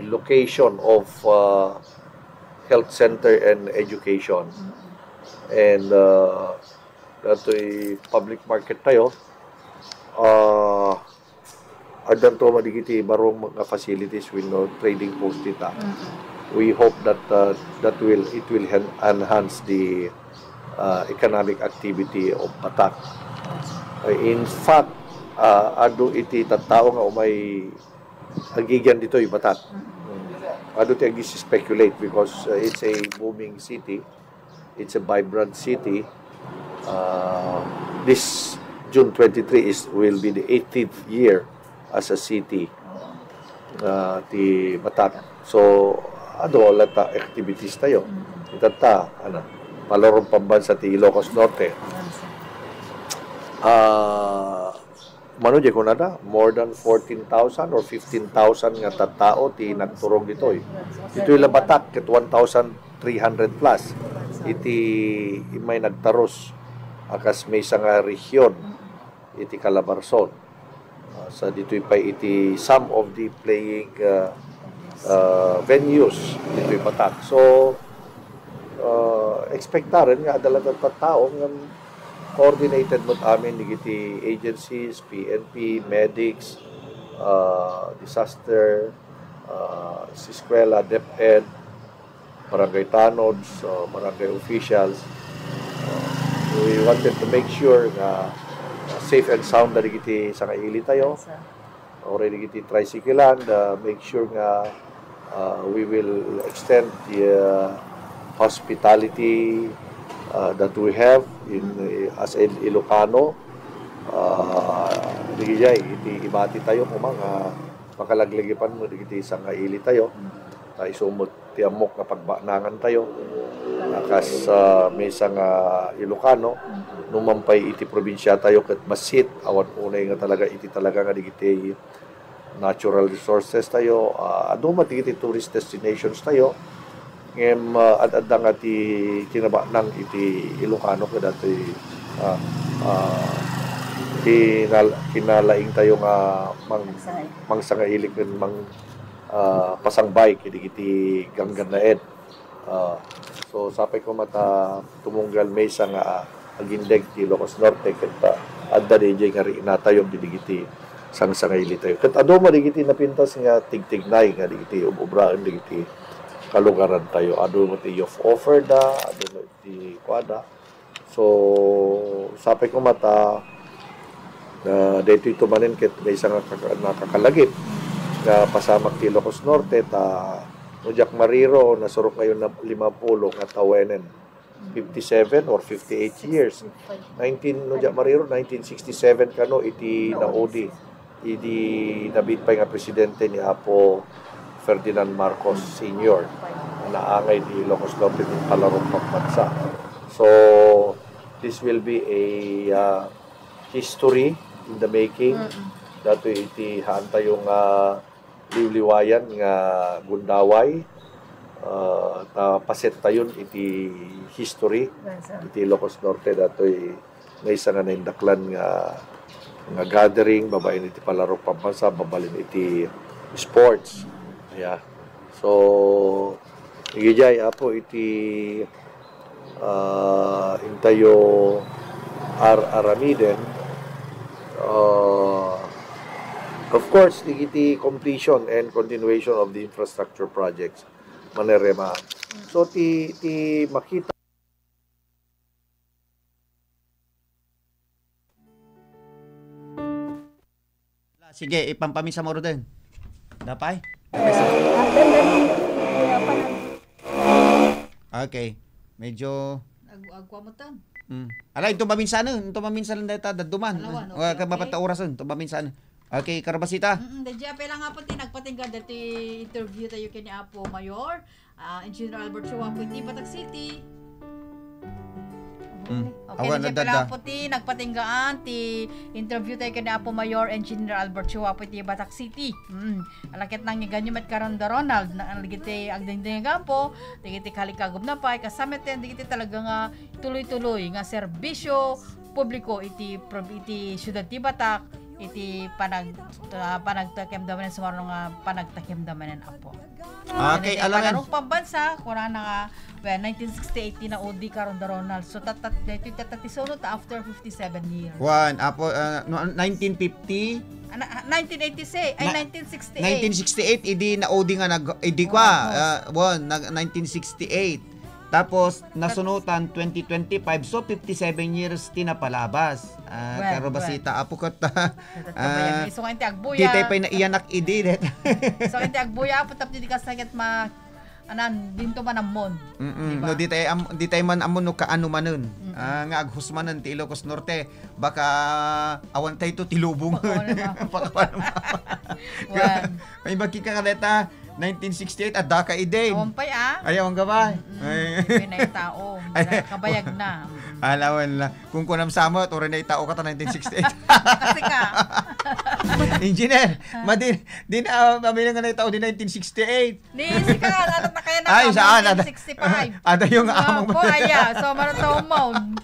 location of health center and education. And dato'y public market tayo. Adan to madigiti barong mga facilities with no trading post dita. We hope that it will enhance the economic activity of Batak. In fact, ado iti tattao nga umay agigyan dito yung Batak. Ado ti agis-speculate because it's a booming city. It's a vibrant city. This June 23 will be the 18th year as a city ti Batak. So ado lata activities tayo. Itata palorong pambansa ti Ilocos Norte. mano di ko nada, more than 14,000 or 15,000 nga tattao ti nagturong ditoy. Ditoy labatak ket 1,300 plus iti may nagtaros akas may nga region iti Calabarzon. Sa ditoy pa iti some of the playing venues ditoy batak. So expectaren nga adala tattao nga coordinated mo amin digiti agencies, PNP, medics, disaster, eskwela, DepEd, barangay tanods, barangay officials. We wanted to make sure na safe and sound na digiti sa kaili tayo. Already digiti tricyclean, make sure nga we will extend the hospitality that we have as in Ilocano. Digijay, iti ibati tayo kung mga makalaglagipan mo digiti isang kaili tayo. Tayo sumot tiamok na pagbanangan tayo. Nakas may isang Ilocano, numampay iti probinsya tayo kat masit, awan unay nga talaga iti talaga nga digiti natural resources tayo. Ado matigiti tourist destinations tayo. Ngem ad-adda nga ti tinaba nang iti Ilocano kada ti kinalaing tayo nga mangsangailik ken pasangbay kiti ganggannaed. So sapay ko mata tumunggal may nga agindeg ti Ilocos Norte ket adda DJ nga ri natayom digiti sangsangaili tayo. Ket ado madigiti napintas nga tigtignay nga digiti ubraan digiti kalugaran tayo. Ado mo ti youth offer da, ado mo ti kwada. So, sapay ko mata na dito ito manin ket may isang nakakalagip na pasamak ti Ilocos Norte ta Nujak Mariro nasurok ngayon na 50 nga tawenen 57 or 58 years. Nujak Mariro 1967 kano iti naudi iti nabitpay nga presidente ni Apo Ferdinand Marcos Sr. na angay di Ilocos Norte ng kalarong pagbansa. So, this will be a history in the making. Dato iti haan tayong liwliwayan nga gundaway. Paset tayon iti history iti Ilocos Norte. Dato may isa nga naindaklan nga gathering, babain iti palarong pagbansa, babalin iti sports. Yeah. So, igijay apo iti intayo aramiden. Of course, digiti completion and continuation of the infrastructure projects manerema. So, ti makita sige, ipampamisa mo rin. Dapay? Okay. Medyo agwa mo tan. Ala ito maminsan data daduman. Wa ka mapata orason, ito maminsan. Okay, Karabasita. Dadya pala nga po nagpatingga dati interview tayo kini Apo Mayor, Engineer Albert Chua po iti Batak City. Okay, na pala po nagpatinggaan ti interview tayo kani Apo Mayor Engineer Albert Chua po iti Batak City. Alakit nang ganyo met karanda Ronald na ligiti agdingding gapo, digiti kalikagom na pay kasameten digiti talaga nga tuloy-tuloy nga serbisyo publiko iti syudad ti Batak iti panagtakiamdaman sa marong panagtakiamdaman Apo. Okay, alam mo pambansa kuna na nga 1968 na OD karon da Ronald. So tatatisunod after 57 years. One, Apo 1950 1986 ay 1968. 1968 idi na OD nga idi kwa 1968. Tapos nasunutan 2025 so 57 years tinapalabas. Karabasita Apo kat so kanti agbuya. Ditay pa na iyanak idi det. So kanti agbuya Apo tapos di ka sakit dinto man amon. Diba? No ditay man amon no kaano manon. Nga aghusmanan ti Ilocos Norte baka awan tay to tilubong. May bakika kadeta 1968 at Daka Ide. Awampay Ayaw ang gabay. Ay na yung tao. Kabayag na. Alawan lang. Kung kunam samo, turin na itao ka ta 1968. Kasi ka. Engineer, di na mamilang nga na itao di 1968. Ni, sika, alat na kaya na Ay, saan? 1965. Ada yung amang po, aya. So, maratong mount.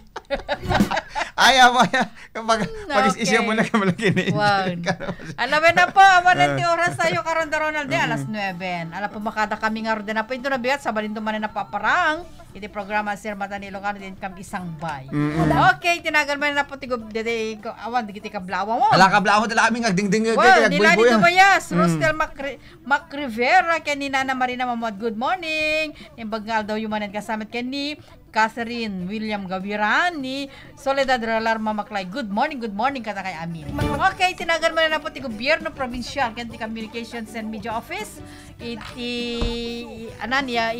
Ayaw mo, kapag isisya mo na kamalaki ni Engineer. Alam mo na po, awan oras tayo karon da Ronald, alas 9. Alam po, makada kami nga rin na po. Ito na bigat, sa balinto man na napaparang. Iti programa Sir Matanilo ka din kami isang bay. Okay, tinagal man na po tigo dede awan digiti kablawa mo. Ala kablawa dala aming agdingding well, nila dito bayas. Rostel Mac Rivera kanina na Marina Mamad. Good morning. Imbagal daw yumanan kasamet kani Catherine William Gawiran ni Soledad Ralar Mamaklay. Good morning kata kay Amin. Okay, tinagal man na po ti gobyerno provincial kanti Communications and Media Office. Ananya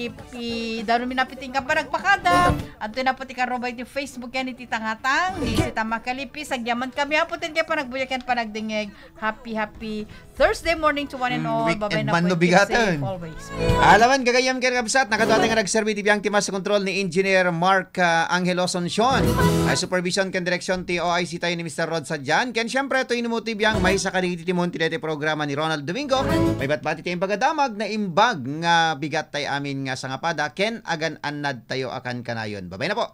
daron minapiting ka pa nagpakada. At na po ti karobay ti Facebook yan iti tangatang ni si Tamakalipi sagyaman kami aputin kay pa nagbuyakan pa nagdingeg. Happy Thursday morning to one and all. Babay na po safe always. Alaman gagayam kay kabsat nakadwate nga nagserbi ti biyang timas sa kontrol ni Engineer Mark Angelo Sonsion. Ay supervision ken direksyon ti OIC tayo ni Mr. Rod Sadjan. Ken syempre to inumotive yang may sa kaniti ti monti dete programa ni Ronald Domingo. May batbati tayong pagadamag na imbag nga bigat tay amin nga sangapada ken agan annad tayo akan kanayon. Babay na po.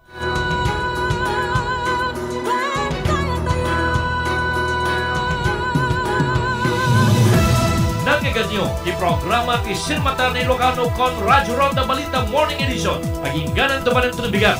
Nagkagan nyo, programa ti Sir Mata ni Ilocano con Radyo Ronda Balita Morning Edition. Pagingganan tumanan ito bigat.